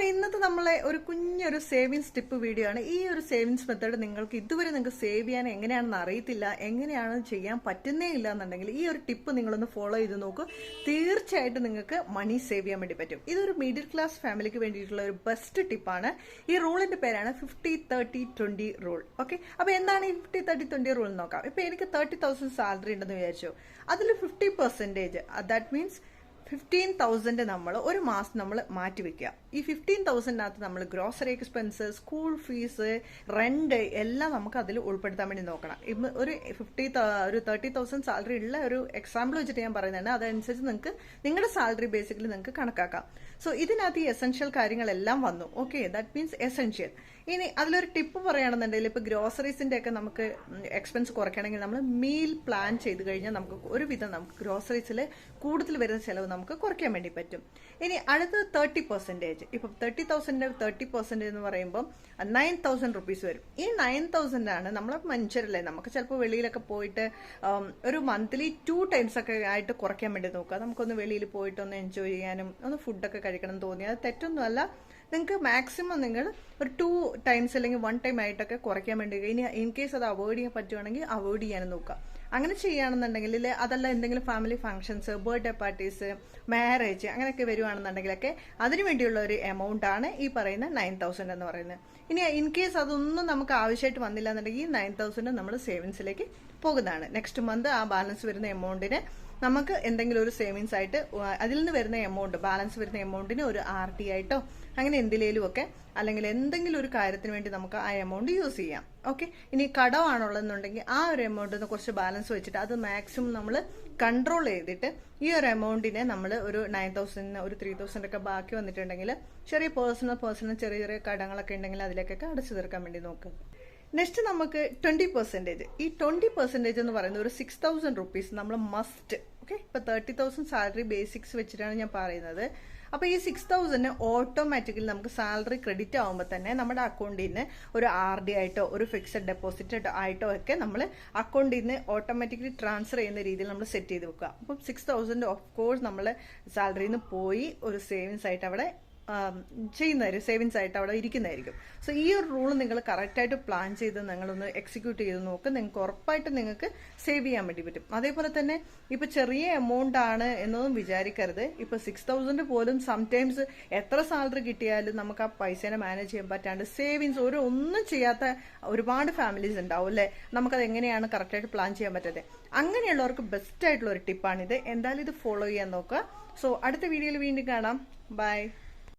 ഇന്നത്തെ നമ്മളെ ഒരു കുഞ്ഞൊരു സേവിങ്സ് ടിപ്പ് വീഡിയോ ആണ്. ഈ ഒരു സേവിങ്സ് മെത്തേഡ് ഇതുവരെ നിങ്ങൾക്ക് സേവ് ചെയ്യാൻ എങ്ങനെയാണെന്ന് അറിയത്തില്ല, എങ്ങനെയാണ് ചെയ്യാൻ പറ്റുന്നേ ഇല്ല എന്നുണ്ടെങ്കിൽ ഈ ഒരു ടിപ്പ് നിങ്ങളൊന്ന് ഫോളോ ചെയ്ത് നോക്കൂ. തീർച്ചയായിട്ടും നിങ്ങൾക്ക് മണി സേവ് ചെയ്യാൻ വേണ്ടി പറ്റും. ഇതൊരു മിഡിൽ ക്ലാസ് ഫാമിലിക്ക് വേണ്ടിയിട്ടുള്ള ഒരു ബെസ്റ്റ് ടിപ്പാണ്. ഈ റൂളിന്റെ പേരാണ് 50-30-20 റൂൾ. ഓക്കെ, അപ്പൊ എന്താണ് ഈ 50-30-20 റൂൾ നോക്കാം. ഇപ്പൊ എനിക്ക് 30,000 സാലറി ഉണ്ടെന്ന് വിചാരിച്ചു. അതിൽ 50%, ദാറ്റ് മീൻസ് 15,000 നമ്മൾ ഒരു മാസം നമ്മൾ മാറ്റി വെക്കുക. ഈ 15,000-നകത്ത് നമ്മൾ grocery expense, school fees, rent എല്ലാം നമുക്ക് അതിൽ ഉൾപ്പെടുത്താൻ വേണ്ടി നോക്കണം. ഇന്ന് ഒരു 30,000 സാലറി ഉള്ള ഒരു എക്സാമ്പിൾ വെച്ചിട്ട് ഞാൻ പറയുന്നതാണ്. അതനുസരിച്ച് നിങ്ങൾക്ക് നിങ്ങളുടെ സാലറി ബേസിക്കലി നിങ്ങൾക്ക് കണക്കാക്കാം. സോ ഇതിനകത്ത് ഈ എസെൻഷ്യൽ കാര്യങ്ങളെല്ലാം വന്നു. Okay, that means essential. ഇനി അതിലൊരു ടിപ്പ് പറയുകയാണെന്നുണ്ടെങ്കിൽ ഇപ്പൊ ഗ്രോസറീസിന്റെ ഒക്കെ നമുക്ക് എക്സ്പെൻസ് കുറയ്ക്കണമെങ്കിൽ നമ്മൾ മീൽ പ്ലാൻ ചെയ്ത് കഴിഞ്ഞാൽ നമുക്ക് ഒരുവിധം നമുക്ക് ഗ്രോസറീസിൽ കൂടുതൽ വരുന്ന ചെലവ് നമുക്ക് കുറയ്ക്കാൻ വേണ്ടി പറ്റും. ഇനി അടുത്തത് 30%. ഇപ്പൊ 30,000 30% എന്ന് പറയുമ്പോൾ 9,000 റുപ്പീസ് വരും. ഈ 9,000 ആണ് നമ്മളെ മനുഷ്യരല്ലേ, നമുക്ക് ചിലപ്പോൾ വെളിയിലൊക്കെ പോയിട്ട് ഒരു മന്ത്ലി 2 ടൈംസ് ഒക്കെ ആയിട്ട് കുറയ്ക്കാൻ വേണ്ടി നോക്കുക. നമുക്കൊന്ന് വെളിയിൽ പോയിട്ട് ഒന്ന് എൻജോയ് ചെയ്യാനും ഒന്ന് ഫുഡൊക്കെ കഴിക്കണം തോന്നി, അത് തെറ്റൊന്നുമല്ല. നിങ്ങൾക്ക് മാക്സിമം നിങ്ങൾ ഒരു 2 ടൈംസ് അല്ലെങ്കിൽ 1 ടൈം ആയിട്ടൊക്കെ കുറയ്ക്കാൻ വേണ്ടി, ഇനി ഇൻ കേസ് അത് അവോയ്ഡ് ചെയ്യാൻ പറ്റുവാണെങ്കിൽ അവോയ്ഡ് ചെയ്യാനും നോക്കുക. അങ്ങനെ ചെയ്യുകയാണെന്നുണ്ടെങ്കിൽ, അതല്ല എന്തെങ്കിലും family functions, birthday parties, marriage അങ്ങനെയൊക്കെ വരുവാണെന്നുണ്ടെങ്കിലൊക്കെ അതിനു വേണ്ടിയുള്ള ഒരു എമൗണ്ട് ആണ് ഈ പറയുന്ന 9,000 എന്ന് പറയുന്നത്. ഇനി ഇൻ കേസ് അതൊന്നും നമുക്ക് ആവശ്യമായിട്ട് വന്നില്ല എന്നുണ്ടെങ്കിൽ ഈ 9,000 നമ്മൾ സേവിങ്സിലേക്ക് പോകുന്നതാണ്. നെക്സ്റ്റ് മന്ത് ആ ബാലൻസ് വരുന്ന എമൗണ്ടിന് നമുക്ക് എന്തെങ്കിലും ഒരു സേവിങ്സ് ആയിട്ട് അതിൽ നിന്ന് വരുന്ന എമൗണ്ട്, ബാലൻസ് വരുന്ന എമൗണ്ടിന് ഒരു RD ആയിട്ടോ അങ്ങനെ എന്തിലേലും ഒക്കെ, അല്ലെങ്കിൽ എന്തെങ്കിലും ഒരു കാര്യത്തിന് വേണ്ടി നമുക്ക് ആ എമൗണ്ട് യൂസ് ചെയ്യാം. ഓക്കെ, ഇനി കടമാണുള്ളതെന്നുണ്ടെങ്കിൽ ആ ഒരു എമൗണ്ടിന് കുറച്ച് ബാലൻസ് വെച്ചിട്ട് അത് മാക്സിമം നമ്മൾ കൺട്രോൾ ചെയ്തിട്ട് ഈ ഒരു എമൗണ്ടിനെ നമ്മൾ ഒരു 9,000 ഒരു 3,000 ഒക്കെ ബാക്കി വന്നിട്ടുണ്ടെങ്കിൽ ചെറിയ പേഴ്സണൽ ചെറിയ ചെറിയ കടങ്ങളൊക്കെ ഉണ്ടെങ്കിൽ അതിലേക്കൊക്കെ അടച്ചു തീർക്കാൻ വേണ്ടി നോക്കുക. നെക്സ്റ്റ് നമുക്ക് 20%. ഈ 20% എന്ന് പറയുന്നത് ഒരു 6,000 റുപ്പീസ് നമ്മൾ മസ്റ്റ്. ഓക്കെ, ഇപ്പൊ 30,000 സാലറി ബേസിക്സ് വെച്ചിട്ടാണ് ഞാൻ പറയുന്നത്. അപ്പൊ ഈ 6,000 ഓട്ടോമാറ്റിക്കലി നമുക്ക് സാലറി ക്രെഡിറ്റ് ആകുമ്പോൾ തന്നെ നമ്മുടെ അക്കൗണ്ടിൽ നിന്ന് ഒരു RD ആയിട്ടോ ഒരു ഫിക്സഡ് ഡെപ്പോസിറ്റ് ആയിട്ടോ ഒക്കെ നമ്മൾ അക്കൗണ്ടിൽ നിന്ന് ഓട്ടോമാറ്റിക്കലി ട്രാൻസ്ഫർ ചെയ്യുന്ന രീതിയിൽ നമ്മൾ സെറ്റ് ചെയ്ത് വെക്കുക. അപ്പം 6,000 ഓഫ് കോഴ്സ് നമ്മൾ സാലറിയിൽ നിന്ന് പോയി ഒരു സേവിങ്സ് ആയിട്ട് അവിടെ ചെയ്യുന്നതായിരിക്കും, സേവിങ്സ് ആയിട്ട് അവിടെ ഇരിക്കുന്നതായിരിക്കും. സോ ഈ ഒരു റൂൾ നിങ്ങൾ കറക്റ്റായിട്ട് പ്ലാൻ ചെയ്ത് നിങ്ങളൊന്ന് എക്സിക്യൂട്ട് ചെയ്ത് നോക്കുക. നിങ്ങൾക്ക് ഉറപ്പായിട്ട് നിങ്ങൾക്ക് സേവ് ചെയ്യാൻ വേണ്ടി പറ്റും. അതേപോലെ തന്നെ ഇപ്പൊ ചെറിയ എമൗണ്ട് ആണ് എന്നൊന്നും വിചാരിക്കരുത്. ഇപ്പൊ 6,000 പോലും സംടൈംസ് എത്ര സാലറി കിട്ടിയാലും നമുക്ക് ആ പൈസേനെ മാനേജ് ചെയ്യാൻ പറ്റാണ്ട് സേവിങ്സ് ഒന്നും ചെയ്യാത്ത ഒരുപാട് ഫാമിലീസ് ഉണ്ടാവും അല്ലെ. നമുക്കത് എങ്ങനെയാണ് കറക്റ്റായിട്ട് പ്ലാൻ ചെയ്യാൻ പറ്റാതെ. അങ്ങനെയുള്ളവർക്ക് ബെസ്റ്റ് ആയിട്ടുള്ള ഒരു ടിപ്പാണിത്. എന്തായാലും ഇത് ഫോളോ ചെയ്യാൻ നോക്കുക. സോ അടുത്ത വീഡിയോയിൽ വീണ്ടും കാണാം. ബൈ.